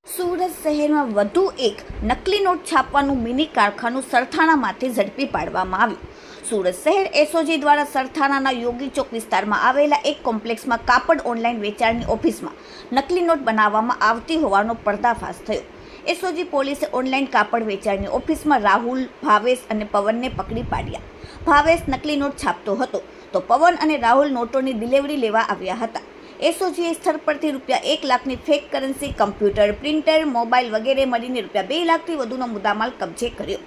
સુરત શહેરમાં વધુ એક નકલી નોટ છાપવાનું મિની કારખાનું સરથાણામાંથી ઝડપી પાડવામાં આવ્યું. સુરત શહેર એસઓજી દ્વારા સરથાણાના યોગી ચોક વિસ્તારમાં આવેલા એક કોમ્પ્લેક્સમાં કાપડ ઓનલાઈન વેચાણની ઓફિસમાં નકલી નોટ બનાવવામાં આવતી હોવાનો પર્દાફાશ થયો. એસઓજી પોલીસે ઓનલાઈન કાપડ વેચાણની ઓફિસમાં રાહુલ, ભાવેશ અને પવનને પકડી પાડ્યા. ભાવેશ નકલી નોટ છાપતો હતો તો પવન અને રાહુલ નોટોની ડિલિવરી લેવા આવ્યા હતા. એસઓજીએ સ્થળ પરથી ₹1 લાખની fake currency, computer, printer, mobile વગેરે મળીને ₹2 લાખથી વધુનો મુદ્દામાલ કબજે કર્યો.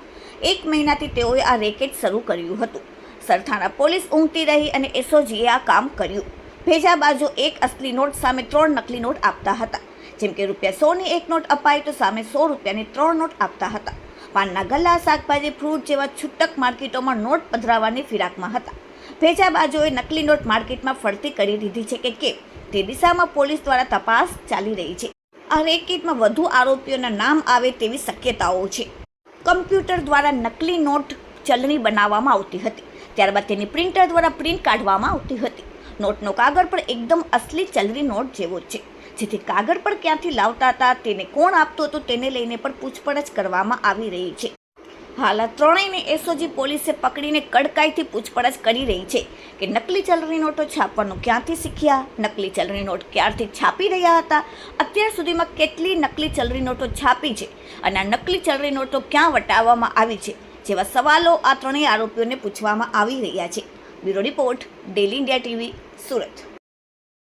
1 મહિનાથી તેઓએ આ રેકેટ શરૂ કર્યું હતું. સરથાણા પોલીસ ઊંઘતી રહી અને એસઓજીએ આ કામ કર્યું. ભેજાબાજો એક અસલી નોટ સામે 3 નકલી નોટ આપતા હતા. જેમ કે ₹100ની એક નોટ અપાય તો સામે ₹100ની 3 નોટ આપતા હતા. પાનના ગલ્લા, શાકભાજી, ફ્રૂટ જેવા છૂટક માર્કેટોમાં નોટ પધરાવવાની ફિરાકમાં હતા. ભેજાબાજોએ નકલી નોટ માર્કેટમાં ફરતી કરી દીધી છે કે કેમ તે દિશામાં પોલીસ દ્વારા તપાસ ચાલી રહી છે. આ રેકેટમાં વધુ આરોપીઓના નામ આવે તેવી શક્યતાઓ છે. કમ્પ્યુટર દ્વારા નકલી નોટ ચલણી બનાવવામાં આવતી હતી. ત્યારબાદ તેની પ્રિન્ટર દ્વારા પ્રિન્ટ કાઢવામાં આવતી હતી. નોટનો કાગળ પણ એકદમ અસલી ચલણી નોટ જેવો છે. જેથી કાગળ પર ક્યાંથી લાવતા હતા, તેને કોણ આપતું હતું તેને લઈને પણ પૂછપરછ કરવામાં આવી રહી છે. હાલ આ ત્રણેયને એસઓજી પોલીસે પકડીને કડકાઈથી પૂછપરછ કરી રહી છે કે નકલી ચલણી નોટો છાપવાનું ક્યાંથી શીખ્યા, નકલી ચલણી નોટ ક્યારથી છાપી રહ્યા હતા, અત્યાર સુધીમાં કેટલી નકલી ચલણી નોટો છાપી છે અને આ નકલી ચલણી નોટો ક્યાં વટાવવામાં આવી છે જેવા સવાલો આ ત્રણેય આરોપીઓને પૂછવામાં આવી રહ્યા છે. Bureau report, daily India TV, Surat.